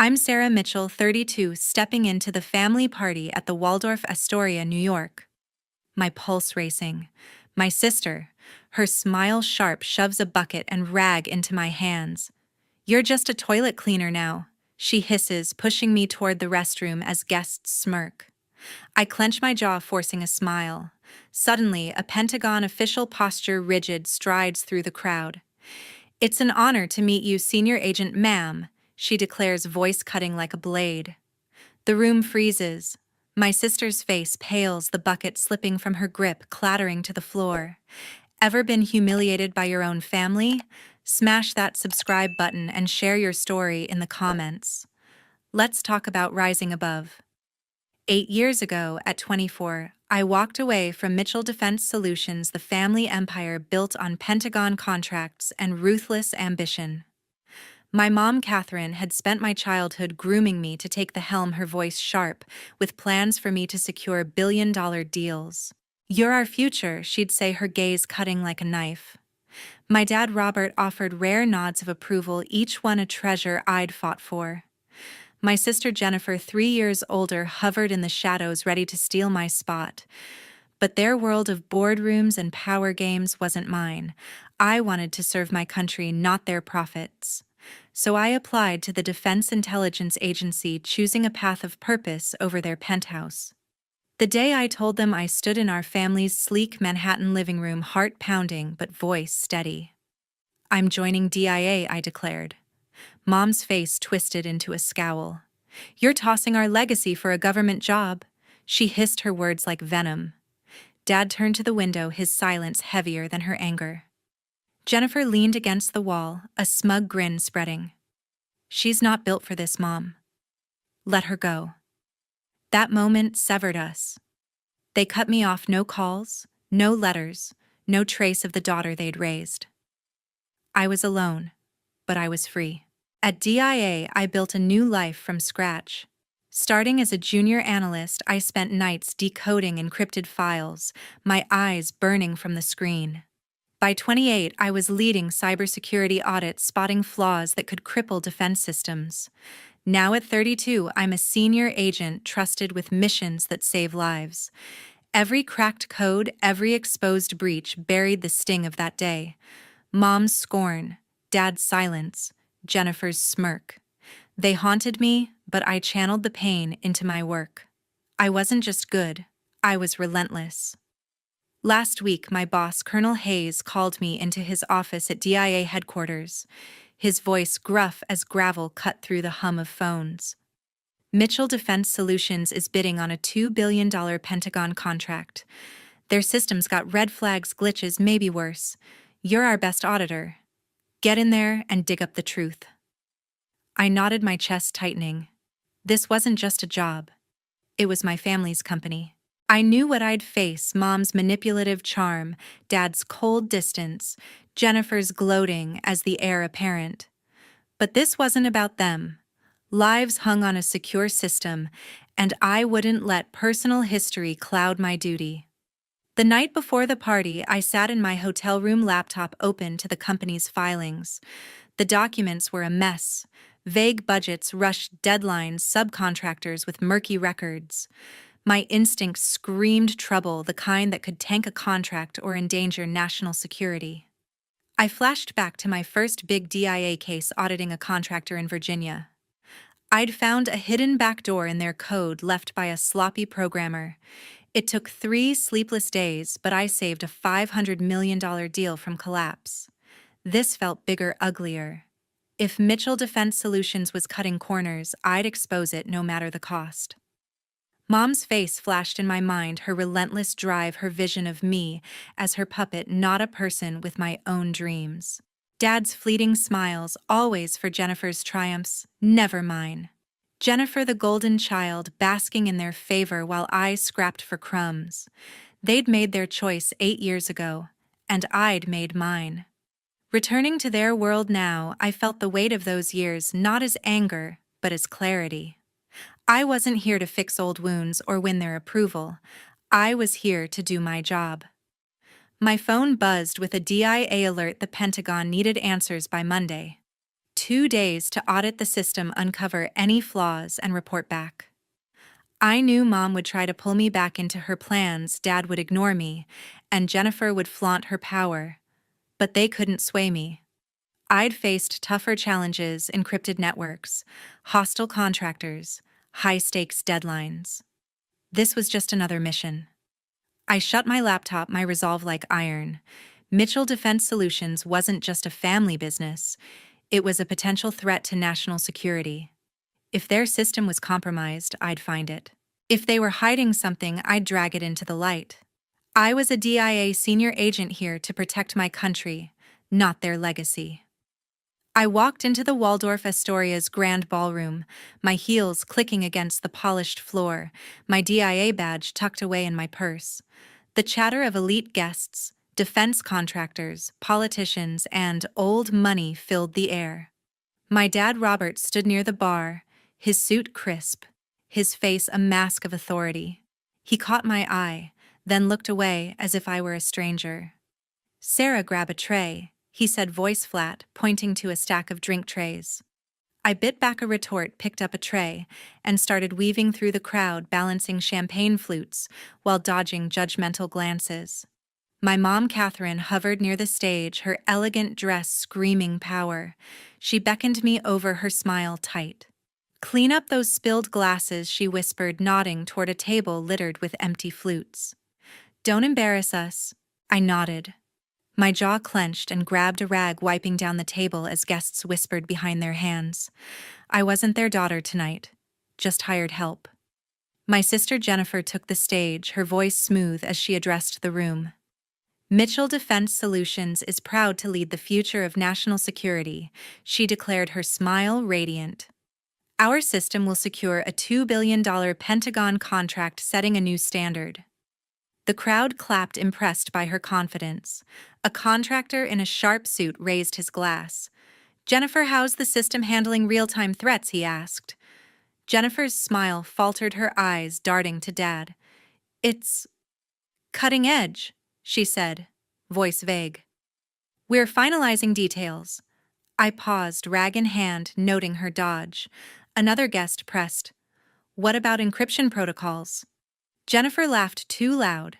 I'm Sarah Mitchell, 32, stepping into the family party at the Waldorf Astoria, New York. My pulse racing. My sister, her smile sharp, shoves a bucket and rag into my hands. "You're just a toilet cleaner now," she hisses, pushing me toward the restroom as guests smirk. I clench my jaw, forcing a smile. Suddenly, a Pentagon official posture rigid strides through the crowd. "It's an honor to meet you, Senior Agent Ma'am," she declares, voice cutting like a blade. The room freezes. My sister's face pales, the bucket slipping from her grip, clattering to the floor. Ever been humiliated by your own family? Smash that subscribe button and share your story in the comments. Let's talk about rising above. 8 years ago, at 24, I walked away from Mitchell Defense Solutions, the family empire built on Pentagon contracts and ruthless ambition. My mom, Catherine, had spent my childhood grooming me to take the helm, her voice sharp, with plans for me to secure billion-dollar deals. "You're our future," she'd say, her gaze cutting like a knife. My dad, Robert, offered rare nods of approval, each one a treasure I'd fought for. My sister, Jennifer, 3 years older, hovered in the shadows, ready to steal my spot. But their world of boardrooms and power games wasn't mine. I wanted to serve my country, not their profits. So I applied to the Defense Intelligence Agency, choosing a path of purpose over their penthouse. The day I told them, I stood in our family's sleek Manhattan living room, heart pounding but voice steady. "I'm joining DIA," I declared. Mom's face twisted into a scowl. "You're tossing our legacy for a government job," she hissed, her words like venom. Dad turned to the window, his silence heavier than her anger. Jennifer leaned against the wall, a smug grin spreading. "She's not built for this, Mom. Let her go." That moment severed us. They cut me off, no calls, no letters, no trace of the daughter they'd raised. I was alone, but I was free. At DIA, I built a new life from scratch. Starting as a junior analyst, I spent nights decoding encrypted files, my eyes burning from the screen. By 28, I was leading cybersecurity audits, spotting flaws that could cripple defense systems. Now at 32, I'm a senior agent trusted with missions that save lives. Every cracked code, every exposed breach buried the sting of that day. Mom's scorn, Dad's silence, Jennifer's smirk. They haunted me, but I channeled the pain into my work. I wasn't just good, I was relentless. Last week, my boss, Colonel Hayes, called me into his office at DIA headquarters, his voice gruff as gravel cut through the hum of phones. "Mitchell Defense Solutions is bidding on a $2 billion Pentagon contract. Their system's got red flags, glitches, maybe worse. You're our best auditor. Get in there and dig up the truth." I nodded, my chest tightening. This wasn't just a job. It was my family's company. I knew what I'd face: Mom's manipulative charm, Dad's cold distance, Jennifer's gloating as the heir apparent. But this wasn't about them. Lives hung on a secure system, and I wouldn't let personal history cloud my duty. The night before the party, I sat in my hotel room, laptop open to the company's filings. The documents were a mess. Vague budgets, rushed deadlines, subcontractors with murky records. My instincts screamed trouble, the kind that could tank a contract or endanger national security. I flashed back to my first big DIA case, auditing a contractor in Virginia. I'd found a hidden backdoor in their code left by a sloppy programmer. It took 3 sleepless days, but I saved a $500 million deal from collapse. This felt bigger, uglier. If Mitchell Defense Solutions was cutting corners, I'd expose it no matter the cost. Mom's face flashed in my mind, her relentless drive, her vision of me as her puppet, not a person with my own dreams. Dad's fleeting smiles, always for Jennifer's triumphs, never mine. Jennifer, the golden child, basking in their favor while I scrapped for crumbs. They'd made their choice 8 years ago, and I'd made mine. Returning to their world now, I felt the weight of those years, not as anger, but as clarity. I wasn't here to fix old wounds or win their approval. I was here to do my job. My phone buzzed with a DIA alert: the Pentagon needed answers by Monday. 2 days to audit the system, uncover any flaws, and report back. I knew Mom would try to pull me back into her plans, Dad would ignore me, and Jennifer would flaunt her power. But they couldn't sway me. I'd faced tougher challenges, encrypted networks, hostile contractors, high-stakes deadlines. This was just another mission. I shut my laptop, my resolve like iron. Mitchell Defense Solutions wasn't just a family business. It was a potential threat to national security. If their system was compromised, I'd find it. If they were hiding something, I'd drag it into the light. I was a DIA senior agent here to protect my country, not their legacy. I walked into the Waldorf Astoria's grand ballroom, my heels clicking against the polished floor, my DIA badge tucked away in my purse. The chatter of elite guests, defense contractors, politicians, and old money filled the air. My dad Robert stood near the bar, his suit crisp, his face a mask of authority. He caught my eye, then looked away as if I were a stranger. "Sarah, grab a tray," he said, voice flat, pointing to a stack of drink trays. I bit back a retort, picked up a tray, and started weaving through the crowd, balancing champagne flutes while dodging judgmental glances. My mom, Catherine, hovered near the stage, her elegant dress screaming power. She beckoned me over, her smile tight. "Clean up those spilled glasses," she whispered, nodding toward a table littered with empty flutes. "Don't embarrass us." I nodded. My jaw clenched and grabbed a rag, wiping down the table as guests whispered behind their hands. I wasn't their daughter tonight, just hired help. My sister Jennifer took the stage, her voice smooth as she addressed the room. "Mitchell Defense Solutions is proud to lead the future of national security," she declared, her smile radiant. "Our system will secure a $2 billion Pentagon contract, setting a new standard." The crowd clapped, impressed by her confidence. A contractor in a sharp suit raised his glass. "Jennifer, how's the system handling real-time threats?" he asked. Jennifer's smile faltered, her eyes darting to Dad. "It's cutting edge," she said, voice vague. "We're finalizing details." I paused, rag in hand, noting her dodge. Another guest pressed, "What about encryption protocols?" Jennifer laughed too loud.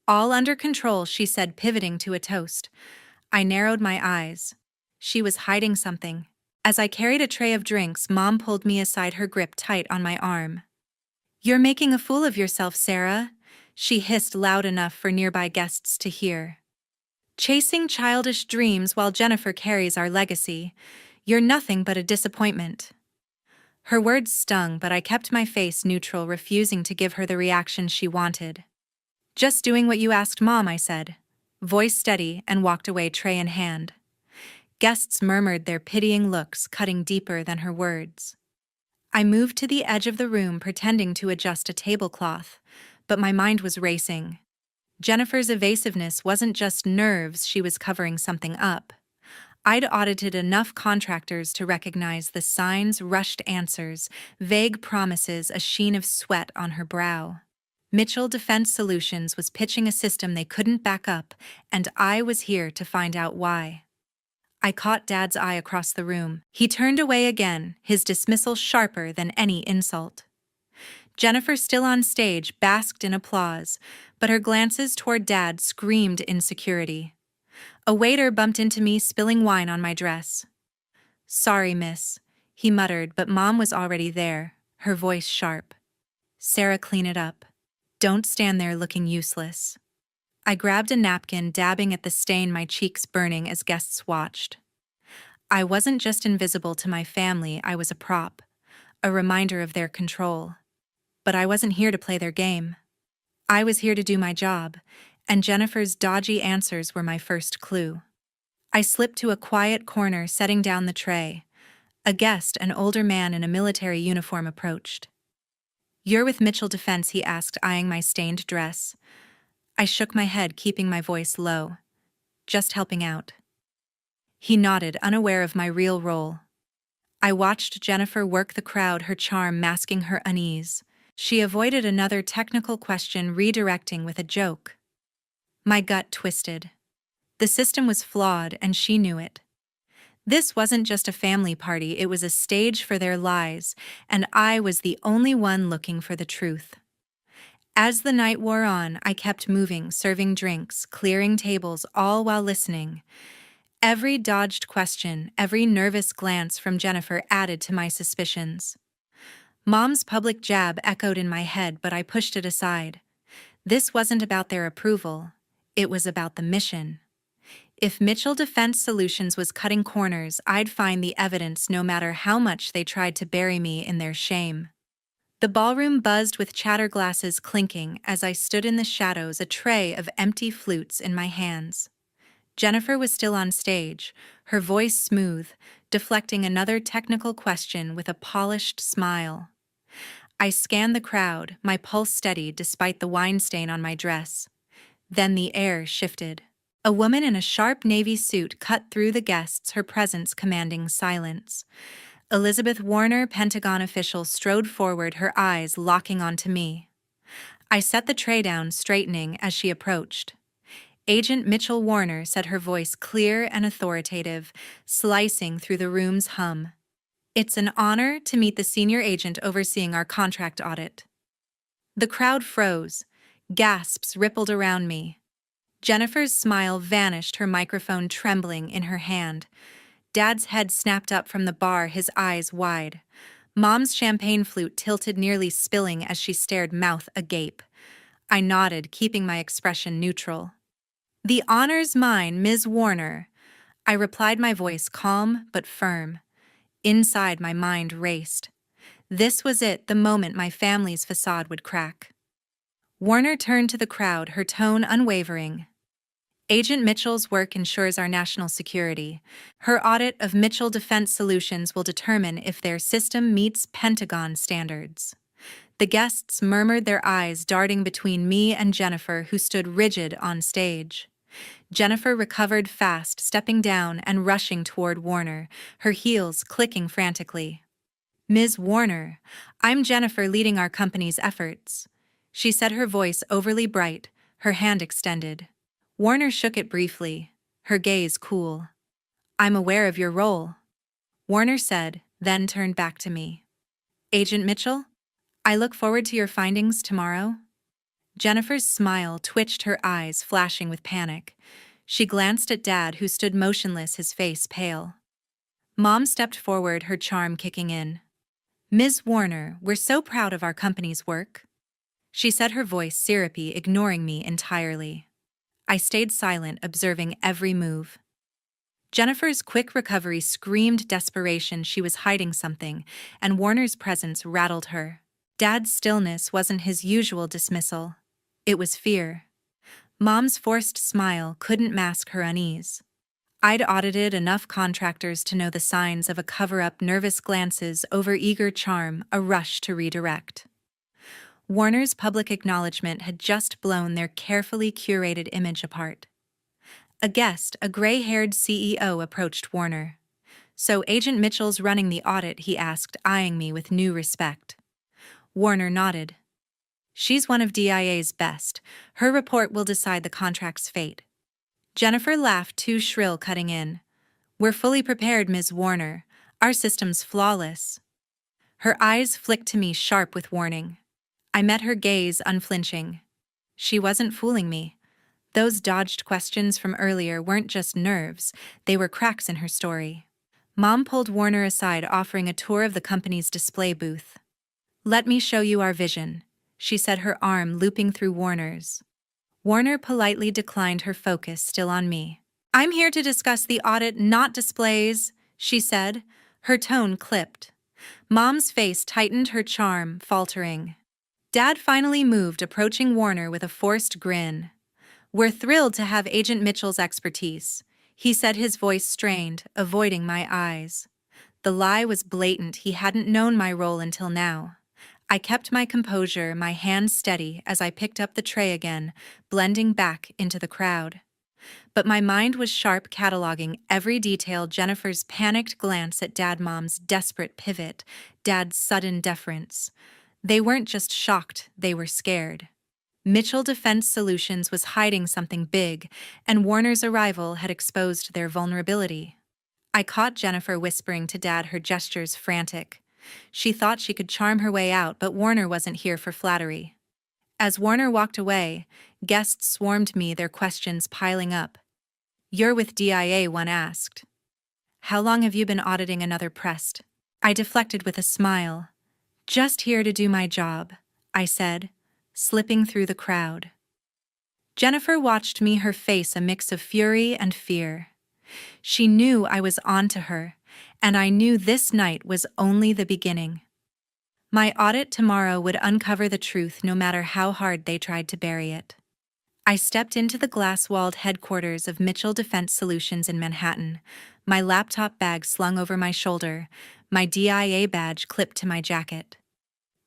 "All under control," she said, pivoting to a toast. I narrowed my eyes. She was hiding something. As I carried a tray of drinks, Mom pulled me aside, her grip tight on my arm. "You're making a fool of yourself, Sarah," she hissed loud enough for nearby guests to hear. "Chasing childish dreams while Jennifer carries our legacy. You're nothing but a disappointment." Her words stung, but I kept my face neutral, refusing to give her the reaction she wanted. "Just doing what you asked, Mom," I said, voice steady, and walked away, tray in hand. Guests murmured, their pitying looks cutting deeper than her words. I moved to the edge of the room, pretending to adjust a tablecloth, but my mind was racing. Jennifer's evasiveness wasn't just nerves, she was covering something up. I'd audited enough contractors to recognize the signs, rushed answers, vague promises, a sheen of sweat on her brow. Mitchell Defense Solutions was pitching a system they couldn't back up, and I was here to find out why. I caught Dad's eye across the room. He turned away again, his dismissal sharper than any insult. Jennifer, still on stage, basked in applause, but her glances toward Dad screamed insecurity. A waiter bumped into me, spilling wine on my dress. "Sorry, miss," he muttered, but Mom was already there, her voice sharp. "Sarah, clean it up. Don't stand there looking useless." I grabbed a napkin, dabbing at the stain, my cheeks burning as guests watched. I wasn't just invisible to my family, I was a prop, a reminder of their control. But I wasn't here to play their game. I was here to do my job, and Jennifer's dodgy answers were my first clue. I slipped to a quiet corner, setting down the tray. A guest, an older man in a military uniform, approached. "You're with Mitchell Defense?" he asked, eyeing my stained dress. I shook my head, keeping my voice low. "Just helping out." He nodded, unaware of my real role. I watched Jennifer work the crowd, her charm masking her unease. She avoided another technical question, redirecting with a joke. My gut twisted. The system was flawed, and she knew it. This wasn't just a family party, it was a stage for their lies, and I was the only one looking for the truth. As the night wore on, I kept moving, serving drinks, clearing tables, all while listening. Every dodged question, every nervous glance from Jennifer added to my suspicions. Mom's public jab echoed in my head, but I pushed it aside. This wasn't about their approval. It was about the mission. If Mitchell Defense Solutions was cutting corners, I'd find the evidence no matter how much they tried to bury me in their shame. The ballroom buzzed with chatter glasses clinking as I stood in the shadows, a tray of empty flutes in my hands. Jennifer was still on stage, her voice smooth, deflecting another technical question with a polished smile. I scanned the crowd, my pulse steady despite the wine stain on my dress. Then the air shifted. A woman in a sharp navy suit cut through the guests, her presence commanding silence. Elizabeth Warner, Pentagon official, strode forward, her eyes locking onto me. I set the tray down, straightening as she approached. Agent Mitchell Warner, said, her voice clear and authoritative, slicing through the room's hum. It's an honor to meet the senior agent overseeing our contract audit. The crowd froze. Gasps rippled around me. Jennifer's smile vanished, her microphone trembling in her hand. Dad's head snapped up from the bar, his eyes wide. Mom's champagne flute tilted, nearly spilling as she stared, mouth agape. I nodded, keeping my expression neutral. "The honor's mine, Ms. Warner," I replied, my voice calm but firm. Inside, my mind raced. This was it, the moment my family's facade would crack. Warner turned to the crowd, her tone unwavering. "Agent Mitchell's work ensures our national security. Her audit of Mitchell Defense Solutions will determine if their system meets Pentagon standards." The guests murmured, their eyes darting between me and Jennifer, who stood rigid on stage. Jennifer recovered fast, stepping down and rushing toward Warner, her heels clicking frantically. "Ms. Warner, I'm Jennifer, leading our company's efforts," she said, her voice overly bright, her hand extended. Warner shook it briefly, her gaze cool. "I'm aware of your role," Warner said, then turned back to me. "Agent Mitchell, I look forward to your findings tomorrow." Jennifer's smile twitched, her eyes flashing with panic. She glanced at Dad, who stood motionless, his face pale. Mom stepped forward, her charm kicking in. "Ms. Warner, we're so proud of our company's work," she said, her voice syrupy, ignoring me entirely. I stayed silent, observing every move. Jennifer's quick recovery screamed desperation. She was hiding something, and Warner's presence rattled her. Dad's stillness wasn't his usual dismissal. It was fear. Mom's forced smile couldn't mask her unease. I'd audited enough contractors to know the signs of a cover-up: nervous glances, over-eager charm, a rush to redirect. Warner's public acknowledgement had just blown their carefully curated image apart. A guest, a gray-haired CEO, approached Warner. "So Agent Mitchell's running the audit?" he asked, eyeing me with new respect. Warner nodded. "She's one of DIA's best. Her report will decide the contract's fate." Jennifer laughed, too shrill, cutting in. "We're fully prepared, Ms. Warner. Our system's flawless." Her eyes flicked to me, sharp with warning. I met her gaze, unflinching. She wasn't fooling me. Those dodged questions from earlier weren't just nerves, they were cracks in her story. Mom pulled Warner aside, offering a tour of the company's display booth. "Let me show you our vision," she said, her arm looping through Warner's. Warner politely declined, her focus still on me. "I'm here to discuss the audit, not displays," she said, her tone clipped. Mom's face tightened, her charm faltering. Dad finally moved, approaching Warner with a forced grin. "We're thrilled to have Agent Mitchell's expertise," he said, his voice strained, avoiding my eyes. The lie was blatant. He hadn't known my role until now. I kept my composure, my hands steady as I picked up the tray again, blending back into the crowd. But my mind was sharp, cataloging every detail: Jennifer's panicked glance at Dad, Mom's desperate pivot, Dad's sudden deference. They weren't just shocked, they were scared. Mitchell Defense Solutions was hiding something big, and Warner's arrival had exposed their vulnerability. I caught Jennifer whispering to Dad, her gestures frantic. She thought she could charm her way out, but Warner wasn't here for flattery. As Warner walked away, guests swarmed me, their questions piling up. "You're with DIA," one asked. "How long have you been auditing?" another pressed. I deflected with a smile. "Just here to do my job," I said, slipping through the crowd. Jennifer watched me, her face a mix of fury and fear. She knew I was on to her, and I knew this night was only the beginning. My audit tomorrow would uncover the truth, no matter how hard they tried to bury it. I stepped into the glass-walled headquarters of Mitchell Defense Solutions in Manhattan, my laptop bag slung over my shoulder, my DIA badge clipped to my jacket.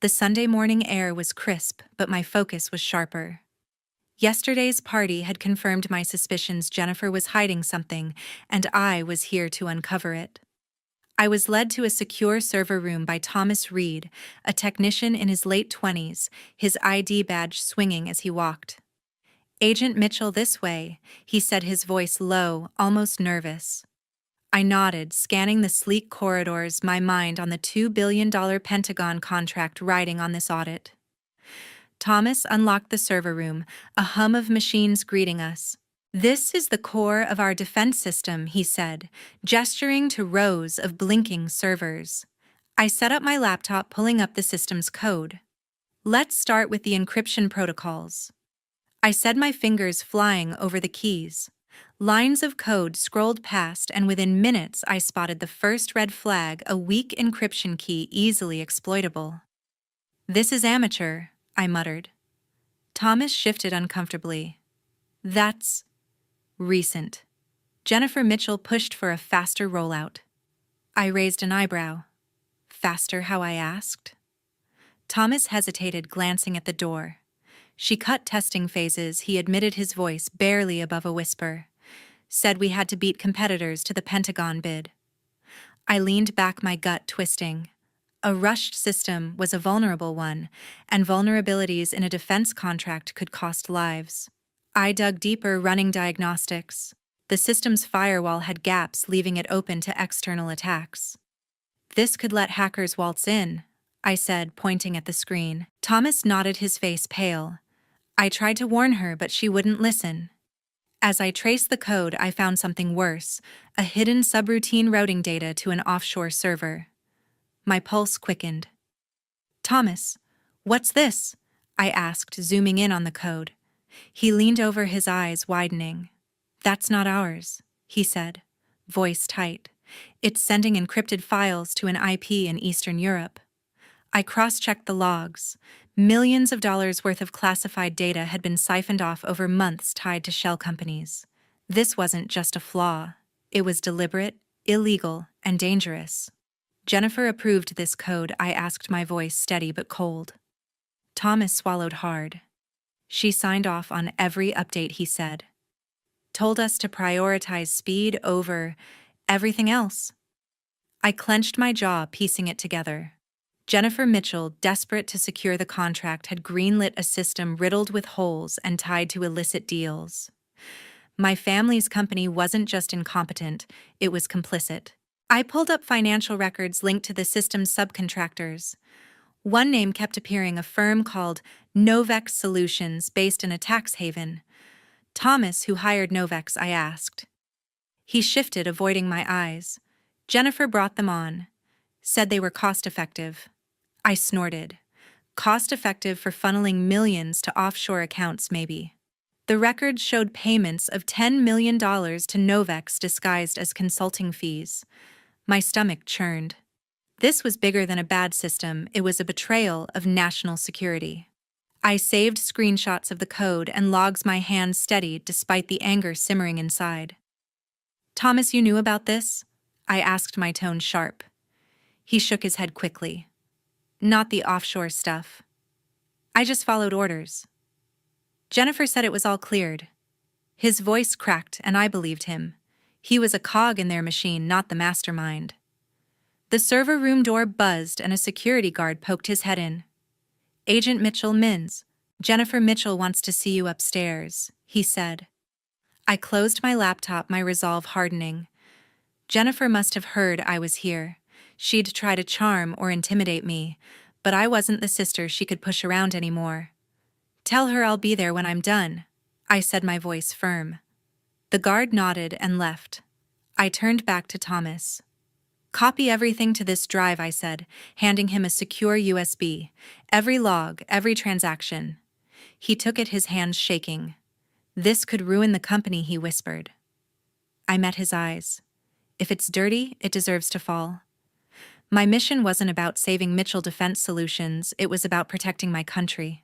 The Sunday morning air was crisp, but my focus was sharper. Yesterday's party had confirmed my suspicions. Jennifer was hiding something, and I was here to uncover it. I was led to a secure server room by Thomas Reed, a technician in his late 20s, his ID badge swinging as he walked. "Agent Mitchell, this way," he said, his voice low, almost nervous. I nodded, scanning the sleek corridors, my mind on the $2 billion Pentagon contract riding on this audit. Thomas unlocked the server room, a hum of machines greeting us. "This is the core of our defense system," he said, gesturing to rows of blinking servers. I set up my laptop, pulling up the system's code. "Let's start with the encryption protocols." I said, my fingers flying over the keys. Lines of code scrolled past, and within minutes I spotted the first red flag, a weak encryption key easily exploitable. "This is amateur," I muttered. Thomas shifted uncomfortably. "That's recent." Jennifer Mitchell pushed for a faster rollout. I raised an eyebrow. "Faster how?" I asked. Thomas hesitated, glancing at the door. "She cut testing phases," he admitted, his voice barely above a whisper. "Said we had to beat competitors to the Pentagon bid." I leaned back, my gut twisting. A rushed system was a vulnerable one, and vulnerabilities in a defense contract could cost lives. I dug deeper, running diagnostics. The system's firewall had gaps, leaving it open to external attacks. "This could let hackers waltz in," I said, pointing at the screen. Thomas nodded, his face pale. I tried to warn her, but she wouldn't listen. As I traced the code, I found something worse, a hidden subroutine routing data to an offshore server. My pulse quickened. "Thomas, what's this?" I asked, zooming in on the code. He leaned over, his eyes widening. "That's not ours," he said, voice tight. "It's sending encrypted files to an IP in Eastern Europe." I cross-checked the logs. Millions of dollars worth of classified data had been siphoned off over months, tied to shell companies. This wasn't just a flaw. It was deliberate, illegal, and dangerous. "Jennifer approved this code?" I asked, my voice steady but cold. Thomas swallowed hard. "She signed off on every update," he said. "Told us to prioritize speed over everything else." I clenched my jaw, piecing it together. Jennifer Mitchell, desperate to secure the contract, had greenlit a system riddled with holes and tied to illicit deals. My family's company wasn't just incompetent, it was complicit. I pulled up financial records linked to the system's subcontractors. One name kept appearing, a firm called Novex Solutions, based in a tax haven. "Thomas, who hired Novex?" I asked. He shifted, avoiding my eyes. "Jennifer brought them on. Said they were cost-effective." I snorted. "Cost-effective for funneling millions to offshore accounts, maybe." The records showed payments of $10 million to Novex disguised as consulting fees. My stomach churned. This was bigger than a bad system, it was a betrayal of national security. I saved screenshots of the code and logs, my hands steady despite the anger simmering inside. "Thomas, you knew about this?" I asked, my tone sharp. He shook his head quickly. "Not the offshore stuff. I just followed orders." "Jennifer said it was all cleared." His voice cracked, and I believed him. He was a cog in their machine, not the mastermind. The server room door buzzed, and a security guard poked his head in. "Agent Mitchell Mins, Jennifer Mitchell wants to see you upstairs," he said. I closed my laptop, my resolve hardening. Jennifer must have heard I was here. She'd try to charm or intimidate me, but I wasn't the sister she could push around anymore. "Tell her I'll be there when I'm done," I said, my voice firm. The guard nodded and left. I turned back to Thomas. "Copy everything to this drive," I said, handing him a secure USB. "Every log, every transaction." He took it, his hands shaking. "This could ruin the company," he whispered. I met his eyes. If it's dirty, it deserves to fall. My mission wasn't about saving Mitchell Defense Solutions, it was about protecting my country.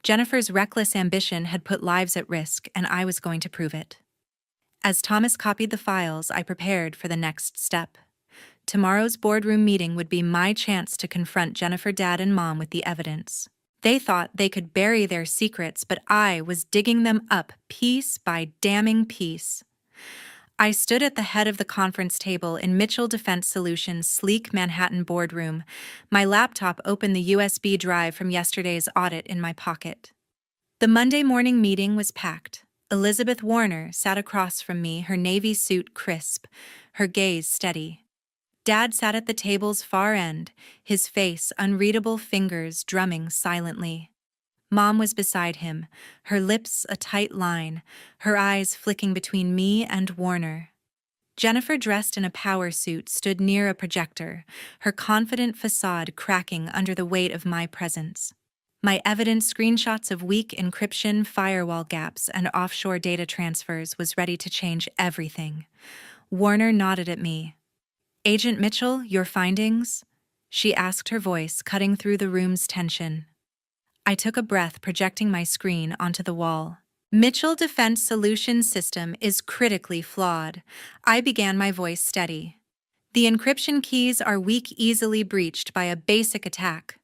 Jennifer's reckless ambition had put lives at risk, and I was going to prove it. As Thomas copied the files, I prepared for the next step. Tomorrow's boardroom meeting would be my chance to confront Jennifer, Dad, and Mom with the evidence. They thought they could bury their secrets, but I was digging them up piece by damning piece. I stood at the head of the conference table in Mitchell Defense Solutions' sleek Manhattan boardroom, my laptop open, the USB drive from yesterday's audit in my pocket. The Monday morning meeting was packed. Elizabeth Warner sat across from me, her navy suit crisp, her gaze steady. Dad sat at the table's far end, his face unreadable, fingers drumming silently. Mom was beside him, her lips a tight line, her eyes flicking between me and Warner. Jennifer, dressed in a power suit, stood near a projector, her confident facade cracking under the weight of my presence. My evidence, screenshots of weak encryption, firewall gaps, and offshore data transfers, was ready to change everything. Warner nodded at me. "Agent Mitchell, your findings?" she asked, her voice cutting through the room's tension. I took a breath, projecting my screen onto the wall. "Mitchell Defense Solutions system is critically flawed," I began, my voice steady. "The encryption keys are weak, easily breached by a basic attack.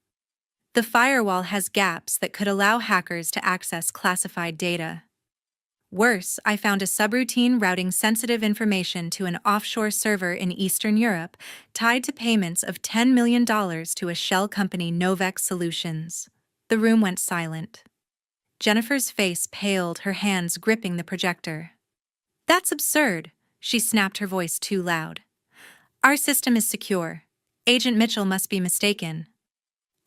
The firewall has gaps that could allow hackers to access classified data. Worse, I found a subroutine routing sensitive information to an offshore server in Eastern Europe, tied to payments of $10 million to a shell company, Novex Solutions." The room went silent. Jennifer's face paled, her hands gripping the projector. "That's absurd," she snapped, her voice too loud. "Our system is secure. Agent Mitchell must be mistaken."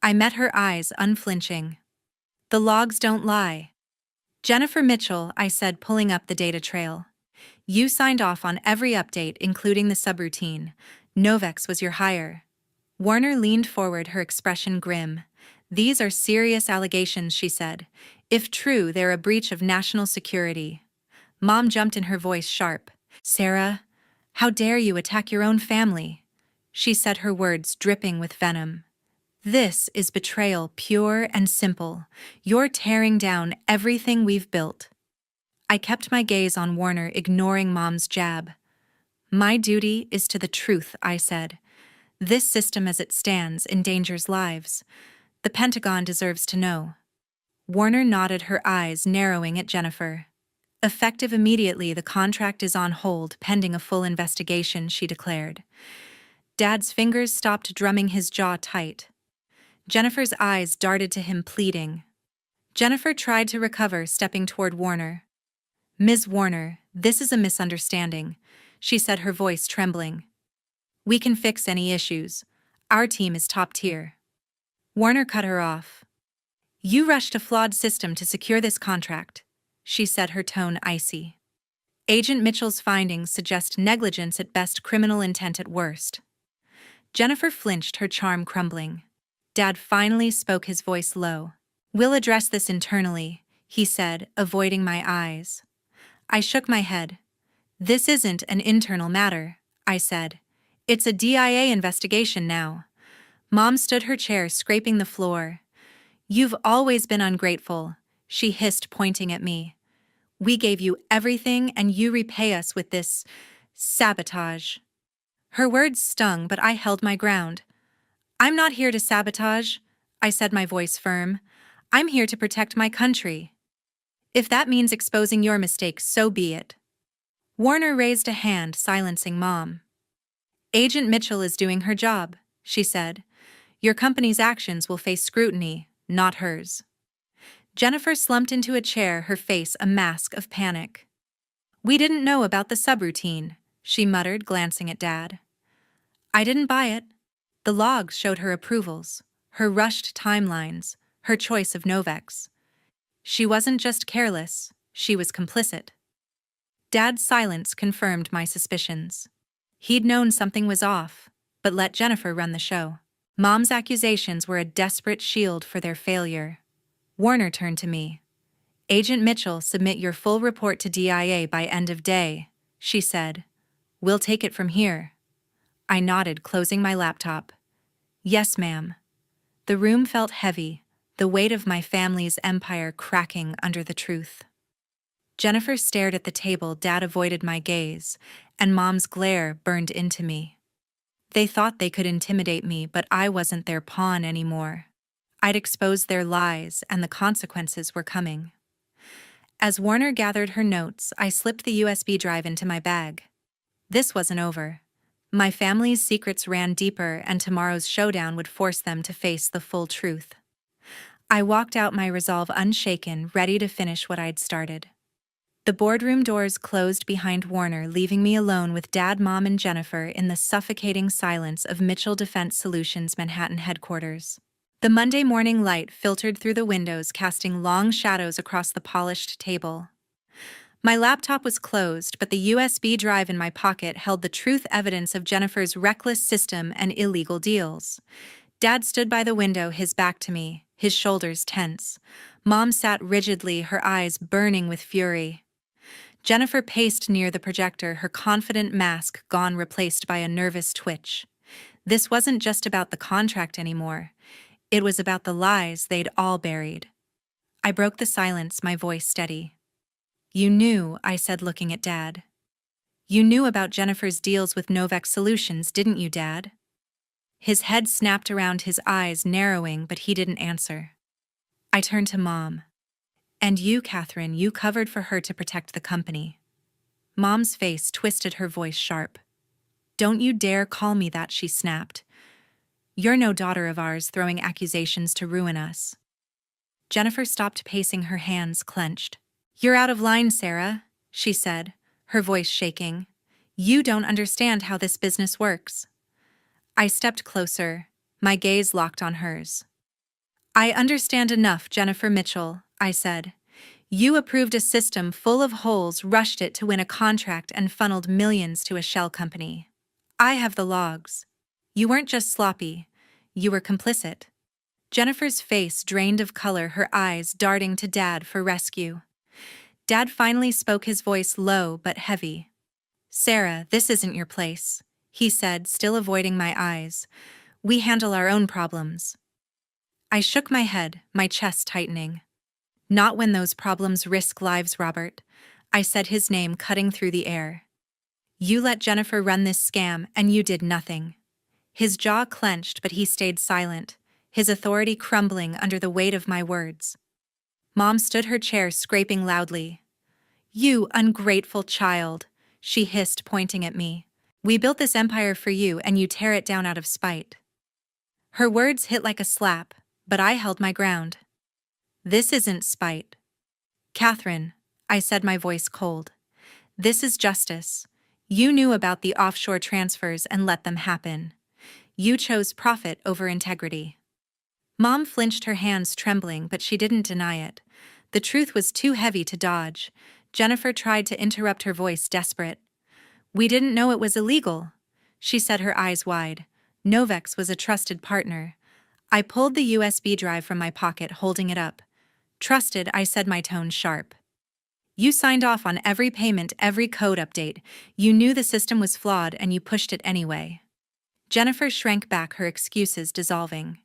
I met her eyes, unflinching. "The logs don't lie." "Jennifer Mitchell," I said, pulling up the data trail. "You signed off on every update, including the subroutine. Novex was your hire." Warner leaned forward, her expression grim. "These are serious allegations," she said. "If true, they're a breach of national security." Mom jumped in, her voice sharp. "Sarah, how dare you attack your own family?" she said, her words dripping with venom. "This is betrayal, pure and simple. You're tearing down everything we've built." I kept my gaze on Warner, ignoring Mom's jab. "My duty is to the truth," I said. "This system as it stands endangers lives. The Pentagon deserves to know." Warner nodded, her eyes narrowing at Jennifer. "Effective immediately, the contract is on hold pending a full investigation," she declared. Dad's fingers stopped drumming, his jaw tight. Jennifer's eyes darted to him, pleading. Jennifer tried to recover, stepping toward Warner. "Ms. Warner, this is a misunderstanding," she said, her voice trembling. "We can fix any issues. Our team is top tier." Warner cut her off. "You rushed a flawed system to secure this contract," she said, her tone icy. "Agent Mitchell's findings suggest negligence at best, criminal intent at worst." Jennifer flinched, her charm crumbling. Dad finally spoke, his voice low. "We'll address this internally," he said, avoiding my eyes. I shook my head. "This isn't an internal matter," I said. "It's a DIA investigation now." Mom stood her chair, scraping the floor. "You've always been ungrateful," she hissed, pointing at me. "We gave you everything, and you repay us with this sabotage." Her words stung, but I held my ground. "I'm not here to sabotage," I said, my voice firm. "I'm here to protect my country. If that means exposing your mistakes, so be it." Warner raised a hand, silencing Mom. "Agent Mitchell is doing her job," she said. "Your company's actions will face scrutiny, not hers." Jennifer slumped into a chair, her face a mask of panic. "We didn't know about the subroutine," she muttered, glancing at Dad. I didn't buy it. The logs showed her approvals, her rushed timelines, her choice of Novex. She wasn't just careless, she was complicit. Dad's silence confirmed my suspicions. He'd known something was off, but let Jennifer run the show. Mom's accusations were a desperate shield for their failure. Warner turned to me. Agent Mitchell, submit your full report to DIA by end of day, she said. We'll take it from here. I nodded, closing my laptop. Yes, ma'am. The room felt heavy, the weight of my family's empire cracking under the truth. Jennifer stared at the table. Dad avoided my gaze, and Mom's glare burned into me. They thought they could intimidate me, but I wasn't their pawn anymore. I'd exposed their lies, and the consequences were coming. As Warner gathered her notes, I slipped the USB drive into my bag. This wasn't over. My family's secrets ran deeper, and tomorrow's showdown would force them to face the full truth. I walked out, my resolve unshaken, ready to finish what I'd started. The boardroom doors closed behind Warner, leaving me alone with Dad, Mom, and Jennifer in the suffocating silence of Mitchell Defense Solutions' Manhattan headquarters. The Monday morning light filtered through the windows, casting long shadows across the polished table. My laptop was closed, but the USB drive in my pocket held the truth evidence of Jennifer's reckless system and illegal deals. Dad stood by the window, his back to me, his shoulders tense. Mom sat rigidly, her eyes burning with fury. Jennifer paced near the projector, her confident mask gone, replaced by a nervous twitch. This wasn't just about the contract anymore. It was about the lies they'd all buried. I broke the silence, my voice steady. You knew, I said, looking at Dad. You knew about Jennifer's deals with Novex Solutions, didn't you, Dad? His head snapped around, his eyes narrowing, but he didn't answer. I turned to Mom. And you, Catherine, you covered for her to protect the company. Mom's face twisted, her voice sharp. Don't you dare call me that, she snapped. You're no daughter of ours, throwing accusations to ruin us. Jennifer stopped pacing, her hands clenched. You're out of line, Sarah, she said, her voice shaking. You don't understand how this business works. I stepped closer, my gaze locked on hers. I understand enough, Jennifer Mitchell, I said. You approved a system full of holes, rushed it to win a contract, and funneled millions to a shell company. I have the logs. You weren't just sloppy, you were complicit. Jennifer's face drained of color, her eyes darting to Dad for rescue. Dad finally spoke, his voice low but heavy. Sarah, this isn't your place, he said, still avoiding my eyes. We handle our own problems. I shook my head, my chest tightening. Not when those problems risk lives, Robert, I said, his name cutting through the air. You let Jennifer run this scam, and you did nothing. His jaw clenched, but he stayed silent, his authority crumbling under the weight of my words. Mom stood her chair, scraping loudly. You ungrateful child, she hissed, pointing at me. We built this empire for you, and you tear it down out of spite. Her words hit like a slap, but I held my ground. This isn't spite. Catherine, I said, my voice cold. This is justice. You knew about the offshore transfers and let them happen. You chose profit over integrity. Mom flinched, her hands trembling, but she didn't deny it. The truth was too heavy to dodge. Jennifer tried to interrupt, her voice desperate. We didn't know it was illegal, she said, her eyes wide. Novex was a trusted partner. I pulled the USB drive from my pocket, holding it up. Trusted, I said, my tone sharp. You signed off on every payment, every code update. You knew the system was flawed, and you pushed it anyway. Jennifer shrank back, her excuses dissolving.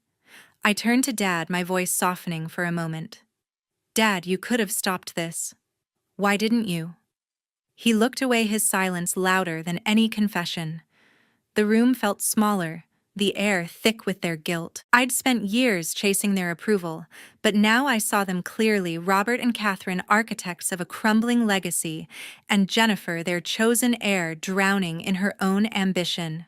I turned to Dad, my voice softening for a moment. Dad, you could have stopped this. Why didn't you? He looked away, his silence louder than any confession. The room felt smaller, the air thick with their guilt. I'd spent years chasing their approval, but now I saw them clearly, Robert and Catherine, architects of a crumbling legacy, and Jennifer, their chosen heir, drowning in her own ambition.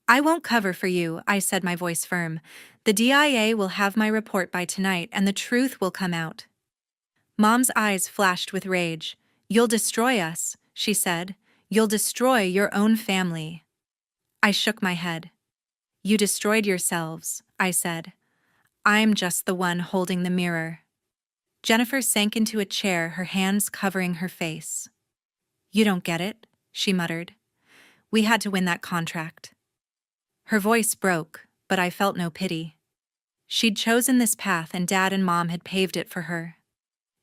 I won't cover for you, I said, my voice firm. The DIA will have my report by tonight, and the truth will come out. Mom's eyes flashed with rage. You'll destroy us, she said. You'll destroy your own family. I shook my head. You destroyed yourselves, I said. I'm just the one holding the mirror. Jennifer sank into a chair, her hands covering her face. You don't get it, she muttered. We had to win that contract. Her voice broke, but I felt no pity. She'd chosen this path and Dad and Mom had paved it for her.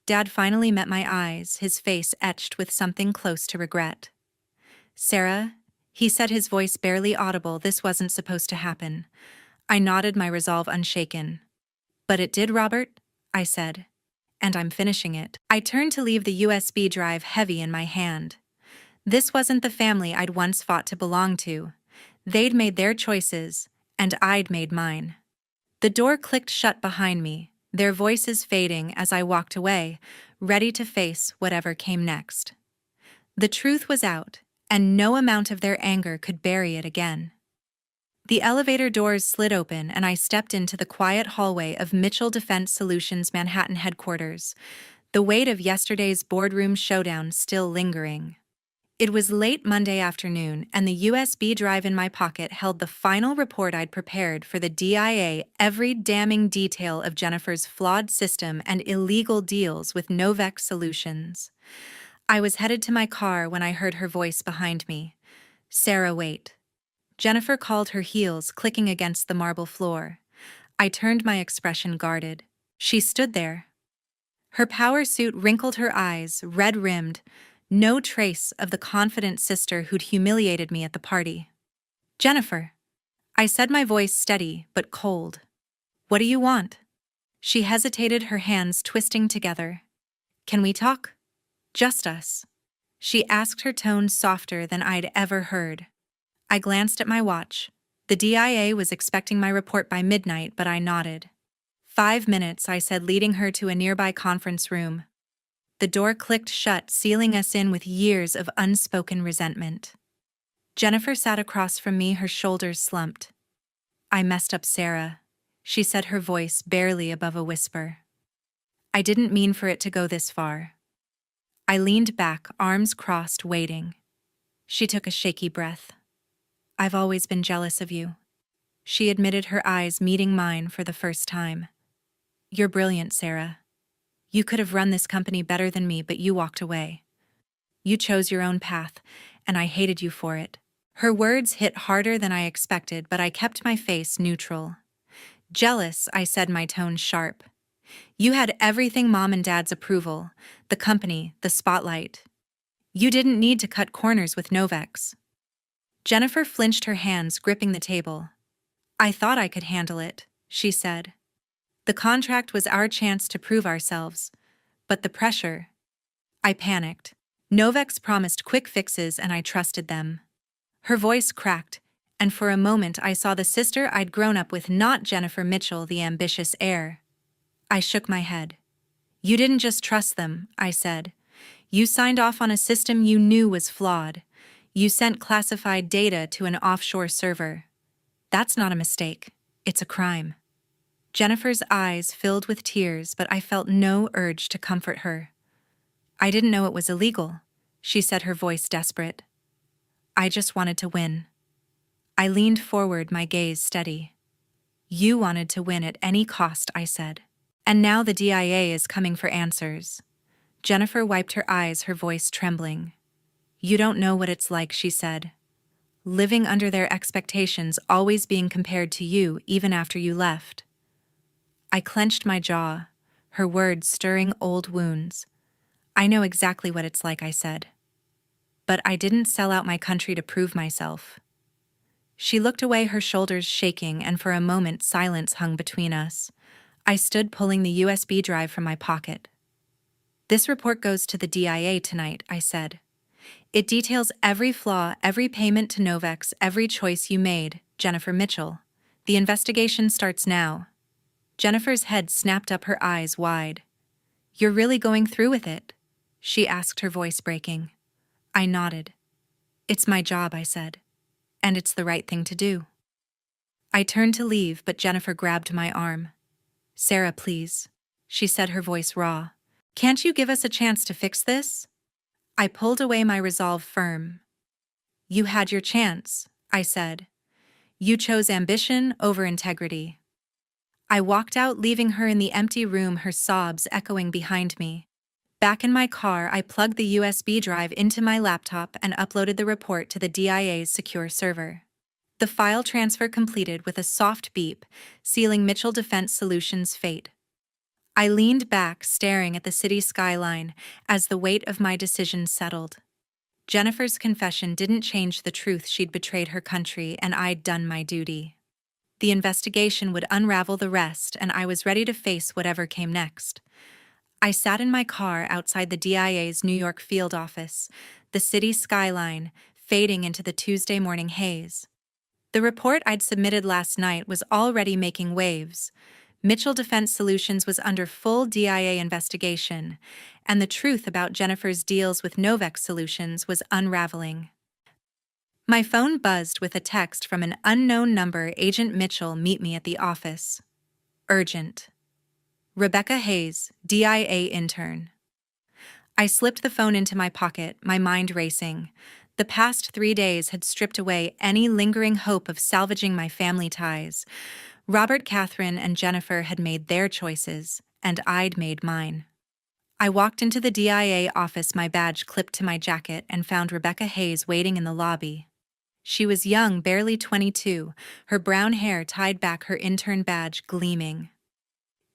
Dad finally met my eyes, his face etched with something close to regret. Sarah, he said, his voice barely audible, this wasn't supposed to happen. I nodded, my resolve unshaken. But it did, Robert, I said. And I'm finishing it. I turned to leave the USB drive heavy in my hand. This wasn't the family I'd once fought to belong to. They'd made their choices, and I'd made mine. The door clicked shut behind me, their voices fading as I walked away, ready to face whatever came next. The truth was out, and no amount of their anger could bury it again. The elevator doors slid open and I stepped into the quiet hallway of Mitchell Defense Solutions' Manhattan headquarters, the weight of yesterday's boardroom showdown still lingering. It was late Monday afternoon, and the USB drive in my pocket held the final report I'd prepared for the DIA, every damning detail of Jennifer's flawed system and illegal deals with Novex Solutions. I was headed to my car when I heard her voice behind me. Sarah, wait. Jennifer called, her heels clicking against the marble floor. I turned, my expression guarded. She stood there. Her power suit wrinkled, her eyes red-rimmed, no trace of the confident sister who'd humiliated me at the party. Jennifer, I said, my voice steady but cold. What do you want? She hesitated, her hands twisting together. Can we talk? Just us. She asked, her tone softer than I'd ever heard. I glanced at my watch. The DIA was expecting my report by midnight, but I nodded. 5 minutes, I said, leading her to a nearby conference room. The door clicked shut, sealing us in with years of unspoken resentment. Jennifer sat across from me, her shoulders slumped. I messed up, Sarah, she said, her voice barely above a whisper. I didn't mean for it to go this far. I leaned back, arms crossed, waiting. She took a shaky breath. I've always been jealous of you, she admitted, her eyes meeting mine for the first time. You're brilliant, Sarah. You could have run this company better than me, but you walked away. You chose your own path, and I hated you for it. Her words hit harder than I expected, but I kept my face neutral. Jealous, I said, my tone sharp. You had everything, Mom and Dad's approval, the company, the spotlight. You didn't need to cut corners with Novex. Jennifer flinched, her hands gripping the table. I thought I could handle it, she said. The contract was our chance to prove ourselves, but the pressure. I panicked. Novex promised quick fixes and I trusted them. Her voice cracked, and for a moment I saw the sister I'd grown up with, not Jennifer Mitchell, the ambitious heir. I shook my head. You didn't just trust them, I said. You signed off on a system you knew was flawed. You sent classified data to an offshore server. That's not a mistake. It's a crime. Jennifer's eyes filled with tears, but I felt no urge to comfort her. I didn't know it was illegal, she said, her voice desperate. I just wanted to win. I leaned forward, my gaze steady. You wanted to win at any cost, I said. And now the DIA is coming for answers. Jennifer wiped her eyes, her voice trembling. You don't know what it's like, she said. Living under their expectations, always being compared to you even after you left. I clenched my jaw, her words stirring old wounds. I know exactly what it's like, I said. But I didn't sell out my country to prove myself. She looked away, her shoulders shaking, and for a moment silence hung between us. I stood, pulling the USB drive from my pocket. This report goes to the DIA tonight, I said. It details every flaw, every payment to Novex, every choice you made, Jennifer Mitchell. The investigation starts now. Jennifer's head snapped up, her eyes wide. You're really going through with it? She asked, her voice breaking. I nodded. It's my job, I said. And it's the right thing to do. I turned to leave, but Jennifer grabbed my arm. Sarah, please, she said, her voice raw. Can't you give us a chance to fix this? I pulled away, my resolve firm. You had your chance, I said. You chose ambition over integrity. I walked out, leaving her in the empty room, her sobs echoing behind me. Back in my car, I plugged the USB drive into my laptop and uploaded the report to the DIA's secure server. The file transfer completed with a soft beep, sealing Mitchell Defense Solutions' fate. I leaned back, staring at the city skyline as the weight of my decision settled. Jennifer's confession didn't change the truth: she'd betrayed her country, and I'd done my duty. The investigation would unravel the rest, and I was ready to face whatever came next. I sat in my car outside the DIA's New York field office, the city skyline fading into the Tuesday morning haze. The report I'd submitted last night was already making waves. Mitchell Defense Solutions was under full DIA investigation, and the truth about Jennifer's deals with Novex Solutions was unraveling. My phone buzzed with a text from an unknown number. Agent Mitchell, meet me at the office. Urgent. Rebecca Hayes, DIA intern. I slipped the phone into my pocket, my mind racing. The past 3 days had stripped away any lingering hope of salvaging my family ties. Robert, Catherine, and Jennifer had made their choices, and I'd made mine. I walked into the DIA office, my badge clipped to my jacket, and found Rebecca Hayes waiting in the lobby. She was young, barely 22, her brown hair tied back, her intern badge gleaming.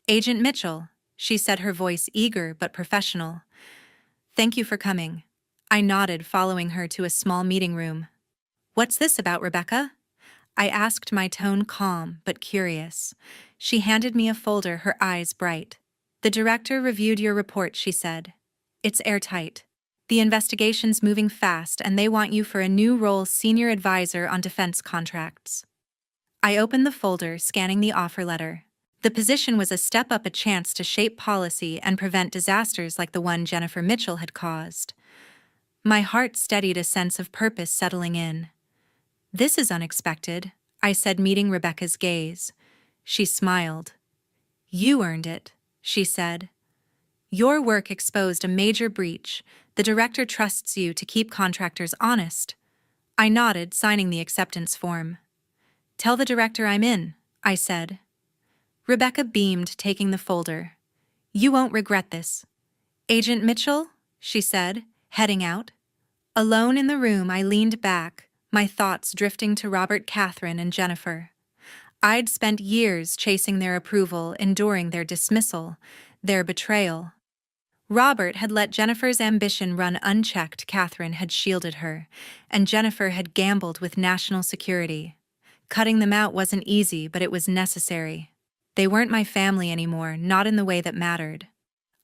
Agent Mitchell, she said, her voice eager but professional. Thank you for coming. I nodded, following her to a small meeting room. What's this about, Rebecca? I asked, my tone calm but curious. She handed me a folder, her eyes bright. The director reviewed your report, she said. It's airtight. The investigation's moving fast, and they want you for a new role: senior advisor on defense contracts. I opened the folder, scanning the offer letter. The position was a step up, a chance to shape policy and prevent disasters like the one Jennifer Mitchell had caused. My heart steadied, a sense of purpose settling in. This is unexpected, I said, meeting Rebecca's gaze. She smiled. You earned it, she said. Your work exposed a major breach. The director trusts you to keep contractors honest. I nodded, signing the acceptance form. Tell the director I'm in, I said. Rebecca beamed, taking the folder. You won't regret this. Agent Mitchell, she said, heading out. Alone in the room, I leaned back, my thoughts drifting to Robert, Catherine, and Jennifer. I'd spent years chasing their approval, enduring their dismissal, their betrayal. Robert had let Jennifer's ambition run unchecked, Catherine had shielded her, and Jennifer had gambled with national security. Cutting them out wasn't easy, but it was necessary. They weren't my family anymore, not in the way that mattered.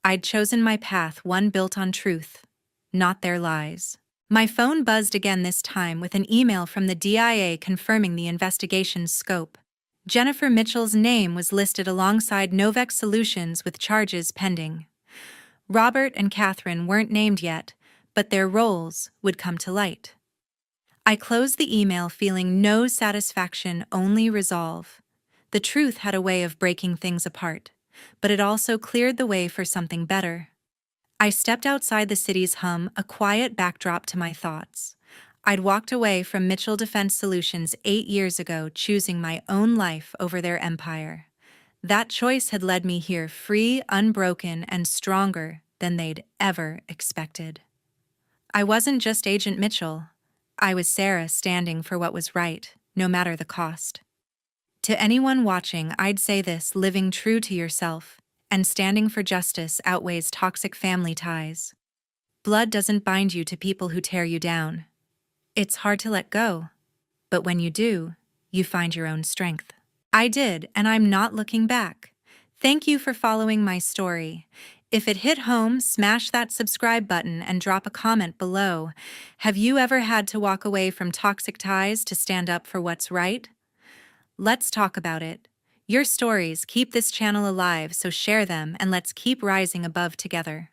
I'd chosen my path, one built on truth, not their lies. My phone buzzed again, this time with an email from the DIA confirming the investigation's scope. Jennifer Mitchell's name was listed alongside Novex Solutions with charges pending. Robert and Catherine weren't named yet, but their roles would come to light. I closed the email, feeling no satisfaction, only resolve. The truth had a way of breaking things apart, but it also cleared the way for something better. I stepped outside the city's hum, a quiet backdrop to my thoughts. I'd walked away from Mitchell Defense Solutions 8 years ago, choosing my own life over their empire. That choice had led me here, free, unbroken, and stronger than they'd ever expected. I wasn't just Agent Mitchell. I was Sarah, standing for what was right, no matter the cost. To anyone watching, I'd say this: living true to yourself and standing for justice outweighs toxic family ties. Blood doesn't bind you to people who tear you down. It's hard to let go, but when you do, you find your own strength. I did, and I'm not looking back. Thank you for following my story. If it hit home, smash that subscribe button and drop a comment below. Have you ever had to walk away from toxic ties to stand up for what's right? Let's talk about it. Your stories keep this channel alive, so share them and let's keep rising above together.